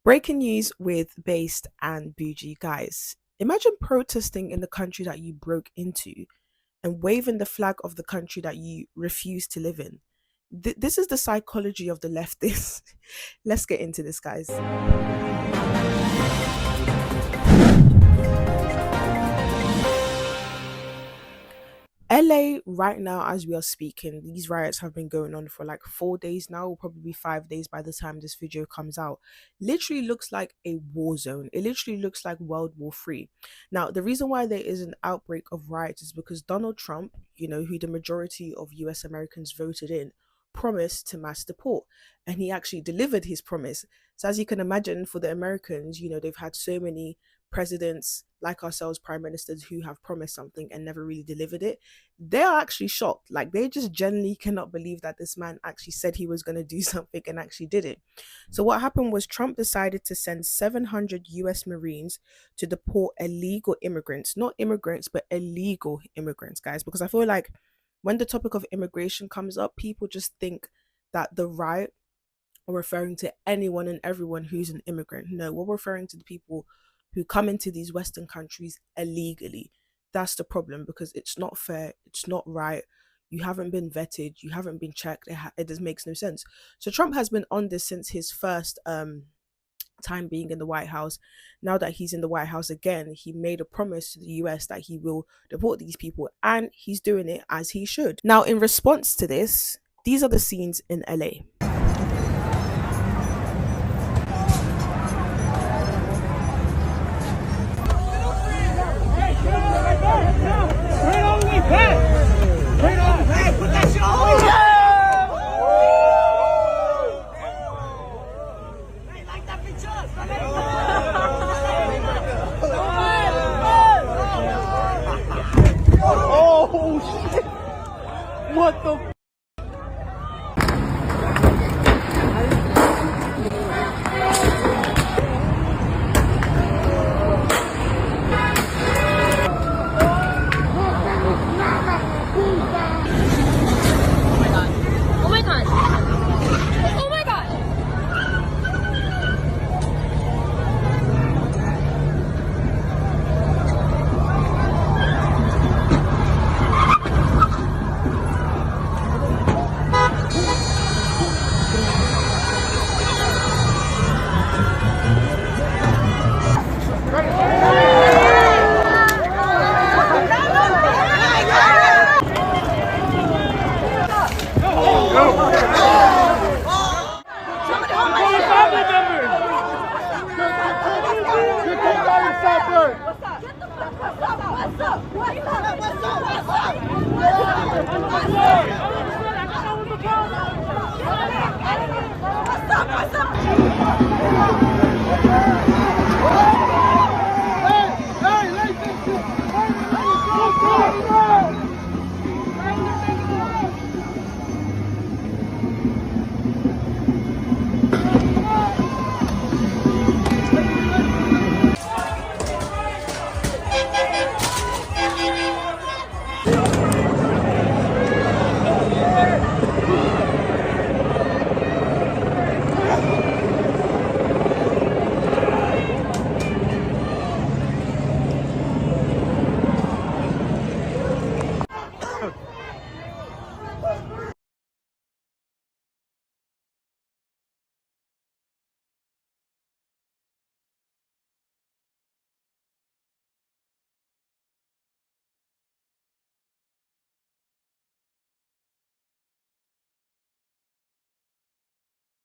Breaking news with Based and Bougie, guys. Imagine protesting in the country that you broke into and waving the flag of the country that you refuse to live in. This is the psychology of the leftists. Let's get into this, guys. LA right now, as we are speaking, these riots have been going on for like 4 days now, will probably be 5 days by the time this video comes out. Literally looks like a war zone. It literally looks like World War III. Now, the reason why there is an outbreak of riots is because Donald Trump, who the majority of US Americans voted in, promised to mass deport. And he actually delivered his promise. So as you can imagine, for the Americans, they've had so many presidents like ourselves, prime ministers, who have promised something and never really delivered it. They are actually shocked. Like, they just genuinely cannot believe that this man actually said he was going to do something and actually did it. So what happened was Trump decided to send 700 US Marines to deport illegal immigrants, not immigrants, but illegal immigrants, guys, because I feel like when the topic of immigration comes up, people just think that the right are referring to anyone and everyone who's an immigrant. No, we're referring to the people who come into these Western countries illegally. That's the problem, because it's not fair, it's not right. You haven't been vetted, you haven't been checked. It just makes no sense. So Trump has been on this since his first time being in the White House. Now that he's in the White House again, he made a promise to the US that he will deport these people, and he's doing it as he should. Now, in response to this, these are the scenes in LA. Oh shit! What the? Oh my god. Oh my god.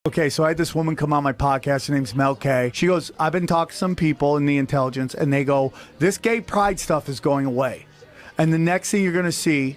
Okay, so I had this woman come on my podcast. Her name's Mel K. She goes, I've been talking to some people in the intelligence, and they go, this gay pride stuff is going away. And the next thing you're going to see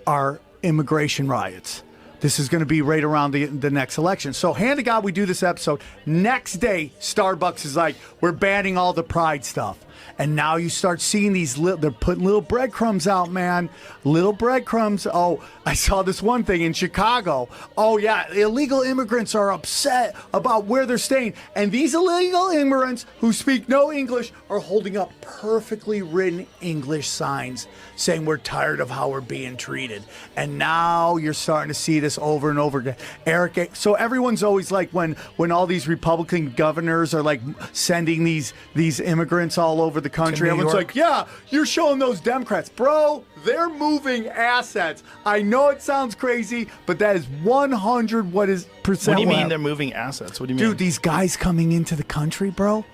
are immigration riots. This is going to be right around the next election. So hand to God, we do this episode. Next day, Starbucks is like, we're banning all the pride stuff. And now you start seeing these they're putting little breadcrumbs out, man. Little breadcrumbs. Oh, I saw this one thing in Chicago. Oh, yeah, illegal immigrants are upset about where they're staying. And these illegal immigrants who speak no English are holding up perfectly written English signs saying we're tired of how we're being treated. And now you're starting to see this over and over again. Eric, so everyone's always like when all these Republican governors are like sending these immigrants all over the country, everyone's like, yeah, you're showing those Democrats. Bro, they're moving assets. I know it sounds crazy, but that is 100 what is percent. What do you mean they're moving assets? What do you mean? Dude, these guys coming into the country, bro,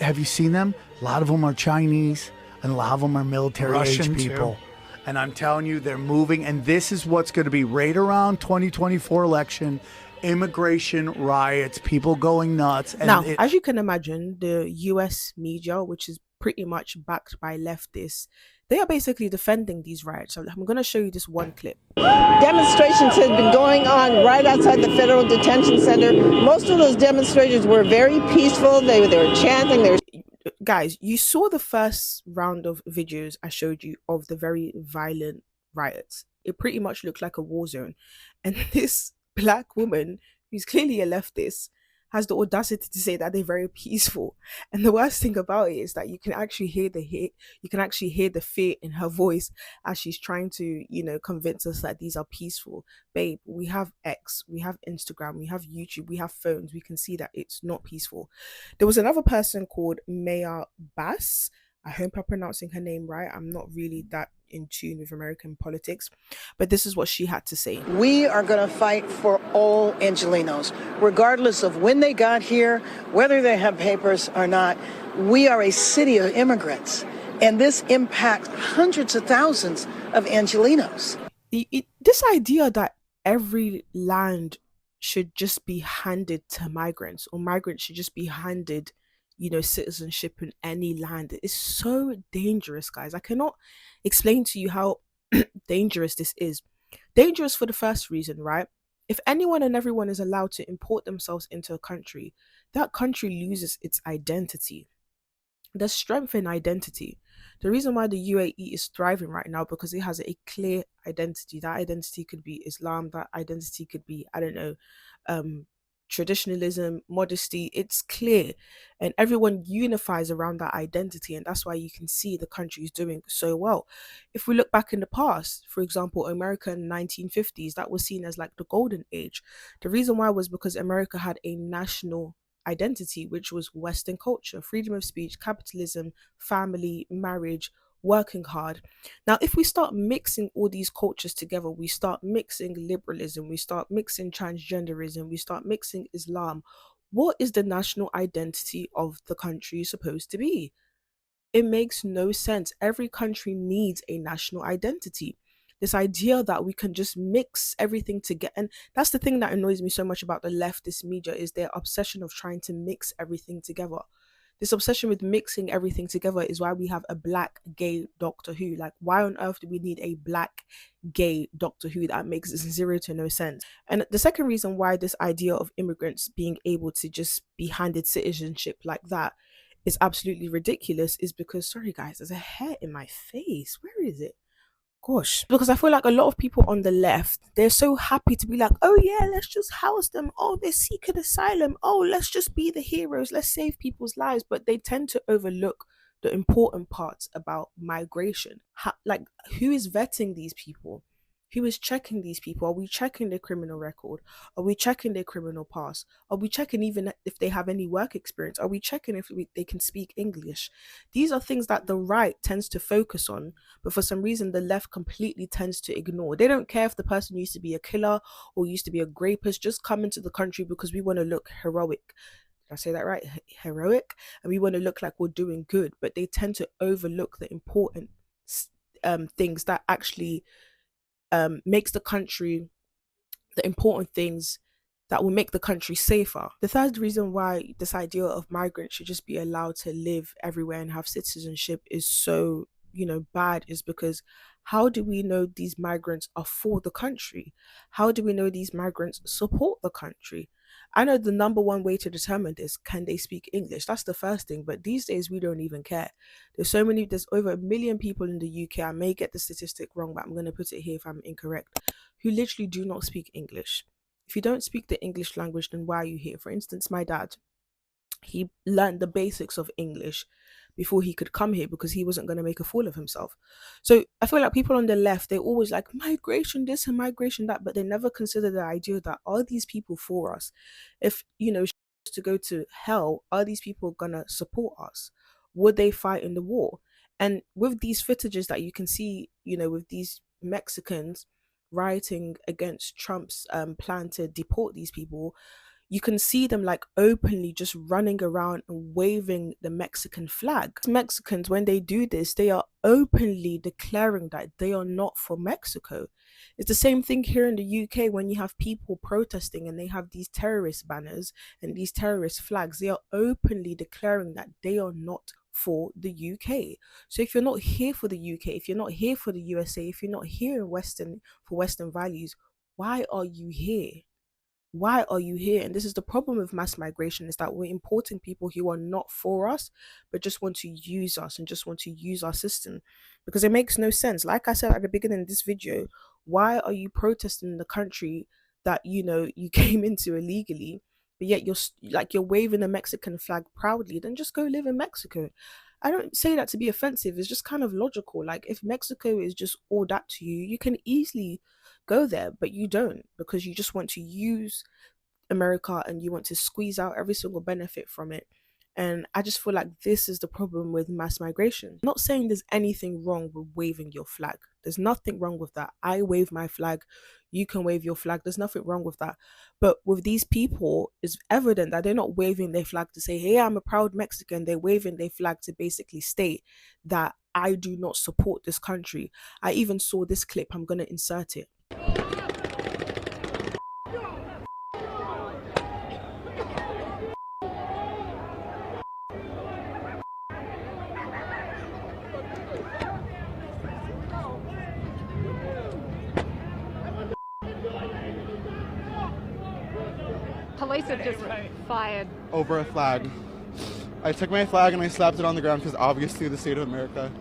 have you seen them? A lot of them are Chinese, and a lot of them are military-age people. Too. And I'm telling you, they're moving, and this is what's going to be right around 2024 election, immigration riots, people going nuts. And now, as you can imagine, the US media, which is pretty much backed by leftists, they are basically defending these riots. So I'm going to show you this one clip. Demonstrations have been going on right outside the Federal Detention Center. Most of those demonstrations were very peaceful. They were chanting. They were... Guys, you saw the first round of videos I showed you of the very violent riots. It pretty much looked like a war zone. And this black woman, who's clearly a leftist, has the audacity to say that they're very peaceful. And the worst thing about it is that you can actually hear the fear in her voice as she's trying to, convince us that these are peaceful. Babe, we have X, we have Instagram, we have YouTube, we have phones. We can see that it's not peaceful. There was another person called Maya Bass. I hope I'm pronouncing her name right. I'm not really that in tune with American politics, but this is what she had to say. We are going to fight for all Angelenos, regardless of when they got here, whether they have papers or not. We are a city of immigrants, and this impacts hundreds of thousands of Angelenos. This idea that every land should just be handed to migrants, or migrants should just be handed citizenship in any land, is so dangerous, guys. I cannot explain to you how dangerous this is. Dangerous for the first reason, right? If anyone and everyone is allowed to import themselves into a country, that country loses its identity. There's strength in identity. The reason why the UAE is thriving right now, because it has a clear identity. That identity could be Islam, that identity could be, I don't know, traditionalism, modesty. It's clear, and everyone unifies around that identity, and that's why you can see the country is doing so well. If we look back in the past, for example, America in the 1950s, that was seen as like the golden age. The reason why was because America had a national identity, which was Western culture, freedom of speech, capitalism, family, marriage, working hard. Now, if we start mixing all these cultures together, we start mixing liberalism, we start mixing transgenderism, we start mixing Islam, what is the national identity of the country supposed to be? It makes no sense. Every country needs a national identity. This idea that we can just mix everything together, and that's the thing that annoys me so much about the leftist media, is their obsession of trying to mix everything together. This obsession with mixing everything together is why we have a black gay Doctor Who. Like, why on earth do we need a black gay Doctor Who? That makes zero to no sense. And the second reason why this idea of immigrants being able to just be handed citizenship like that is absolutely ridiculous is because, sorry guys, there's a hair in my face. Where is it? Gosh, because I feel like a lot of people on the left, they're so happy to be like, oh yeah, let's just house them. Oh, they're seeking asylum. Oh, let's just be the heroes. Let's save people's lives. But they tend to overlook the important parts about migration. Like, who is vetting these people? Who is checking these people? Are we checking their criminal record? Are we checking their criminal past? Are we checking even if they have any work experience? Are we checking if they can speak English? These are things that the right tends to focus on, but for some reason the left completely tends to ignore. They don't care if the person used to be a killer or used to be a rapist. Just come into the country because we want to look heroic. Did I say that right? Heroic? And we want to look like we're doing good, but they tend to overlook the important things that actually makes the country, the important things that will make the country safer. The third reason why this idea of migrants should just be allowed to live everywhere and have citizenship is so, bad, is because how do we know these migrants are for the country? How do we know these migrants support the country? I know the number one way to determine this, can they speak English? That's the first thing. But these days, we don't even care. There's over 1 million people in the UK. I may get the statistic wrong, but I'm going to put it here if I'm incorrect, who literally do not speak English. If you don't speak the English language, then why are you here? For instance, my dad, he learned the basics of English before he could come here because he wasn't going to make a fool of himself. So I feel like people on the left, they always like migration this and migration that, but they never consider the idea that are these people for us? If, to go to hell, are these people going to support us? Would they fight in the war? And with these footages that you can see, with these Mexicans rioting against Trump's plan to deport these people, you can see them like openly just running around and waving the Mexican flag. Mexicans, when they do this, they are openly declaring that they are not for Mexico. It's the same thing here in the UK when you have people protesting and they have these terrorist banners and these terrorist flags. They are openly declaring that they are not for the UK. So if you're not here for the UK, if you're not here for the USA, if you're not here for Western values, why are you here? Why are you here? And this is the problem with mass migration, is that we're importing people who are not for us, but just want to use us and just want to use our system, because it makes no sense. Like I said at the beginning of this video, why are you protesting in the country that you came into illegally, but yet you're waving the Mexican flag proudly? Then just go live in Mexico. I don't say that to be offensive. It's just kind of logical. Like, if Mexico is just all that to you, you can easily go there, but you don't, because you just want to use America and you want to squeeze out every single benefit from it. And I just feel like this is the problem with mass migration. I'm not saying there's anything wrong with waving your flag. There's nothing wrong with that. I wave my flag. You can wave your flag. There's nothing wrong with that. But with these people, it's evident that they're not waving their flag to say, hey, I'm a proud Mexican. They're waving their flag to basically state that I do not support this country. I even saw this clip. I'm going to insert it. Police have just fired. Over a flag. I took my flag and I slapped it on the ground because obviously the state of America.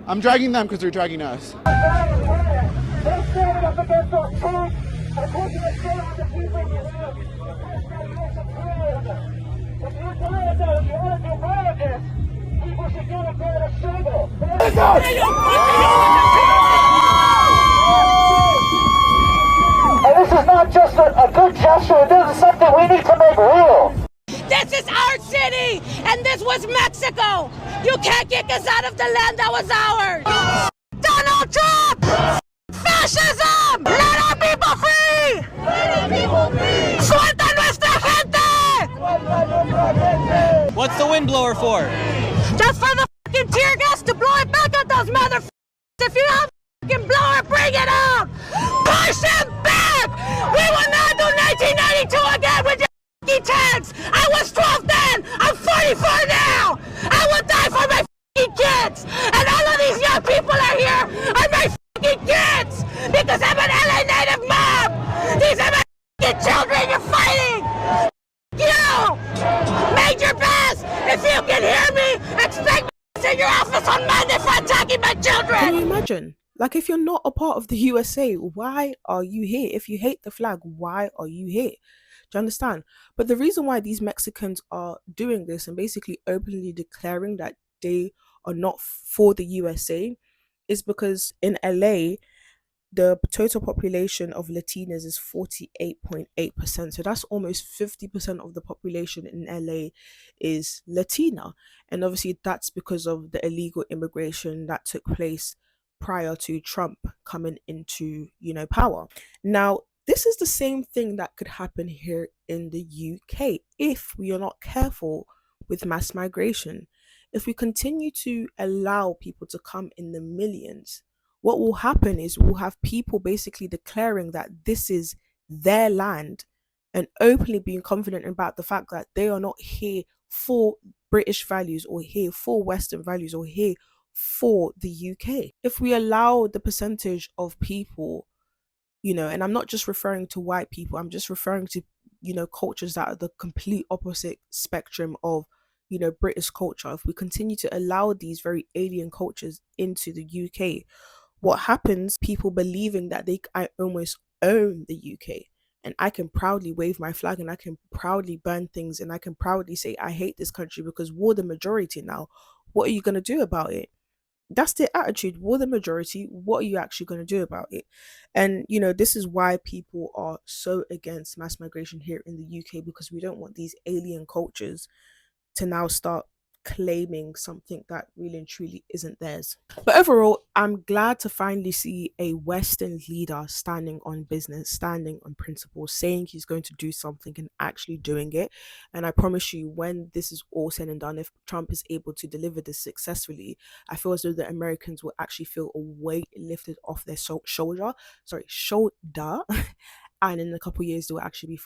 I'm dragging them because they're dragging us. They're standing up against our truth. They're pushing us down to people in the world. If you're tired of this, if you want to do more of this, people should get a better struggle. And this is not just a good gesture, this is something we need to make real. This is our city, and this was Mexico. You can't kick us out of the land that was ours. Donald Trump! Fascism! Let our people free! Let our people free! Suelta nuestra gente! What's the windblower for? Just for the fucking tear gas to blow it back at those motherfuckers. If you have a fucking blower, bring it out! Push them back! We will not do 1992 again with your fucking tanks! I was 12 then! I'm 44 now! I will die for my fucking kids! And all of these young people are here are my fucking kids! Because I'm an LA native mom! These are my fucking children you're fighting! You! Major Bass, if you can hear me, expect me in your office on Monday for attacking my children! Can you imagine? Like, if you're not a part of the USA, why are you here? If you hate the flag, why are you here? Do you understand? But the reason why these Mexicans are doing this and basically openly declaring that they are not for the USA is because in LA, the total population of Latinas is 48.8%. So that's almost 50% of the population in LA is Latina. And obviously that's because of the illegal immigration that took place prior to Trump coming into, power. Now, this is the same thing that could happen here in the UK if we are not careful with mass migration. If we continue to allow people to come in the millions, what will happen is we'll have people basically declaring that this is their land and openly being confident about the fact that they are not here for British values or here for Western values or here for the UK. If we allow the percentage of people, and I'm not just referring to white people, I'm just referring to cultures that are the complete opposite spectrum of, British culture, if we continue to allow these very alien cultures into the UK, what happens, people believing that I almost own the UK, and I can proudly wave my flag, and I can proudly burn things, and I can proudly say I hate this country because we're the majority now. What are you going to do about it? That's their attitude. We're the majority. What are you actually going to do about it? And this is why people are so against mass migration here in the UK, because we don't want these alien cultures to now start claiming something that really and truly isn't theirs. But overall, I'm glad to finally see a Western leader standing on business, standing on principles, saying he's going to do something and actually doing it. And I promise you, when this is all said and done, if Trump is able to deliver this successfully, I feel as though the Americans will actually feel a weight lifted off their shoulder. And in a couple of years, they'll actually be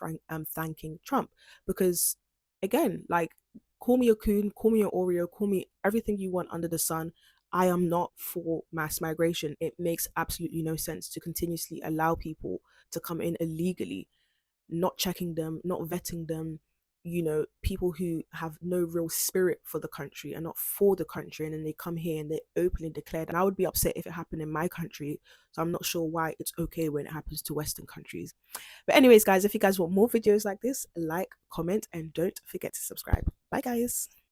thanking Trump, because again, like, call me a coon, call me an Oreo, call me everything you want under the sun. I am not for mass migration. It makes absolutely no sense to continuously allow people to come in illegally, not checking them, not vetting them, people who have no real spirit for the country and not for the country, and then they come here and they openly declare that. And I would be upset if it happened in my country, so I'm not sure why it's okay when it happens to Western countries. But anyways, guys, if you guys want more videos like this, like, comment, and don't forget to subscribe. Bye, guys.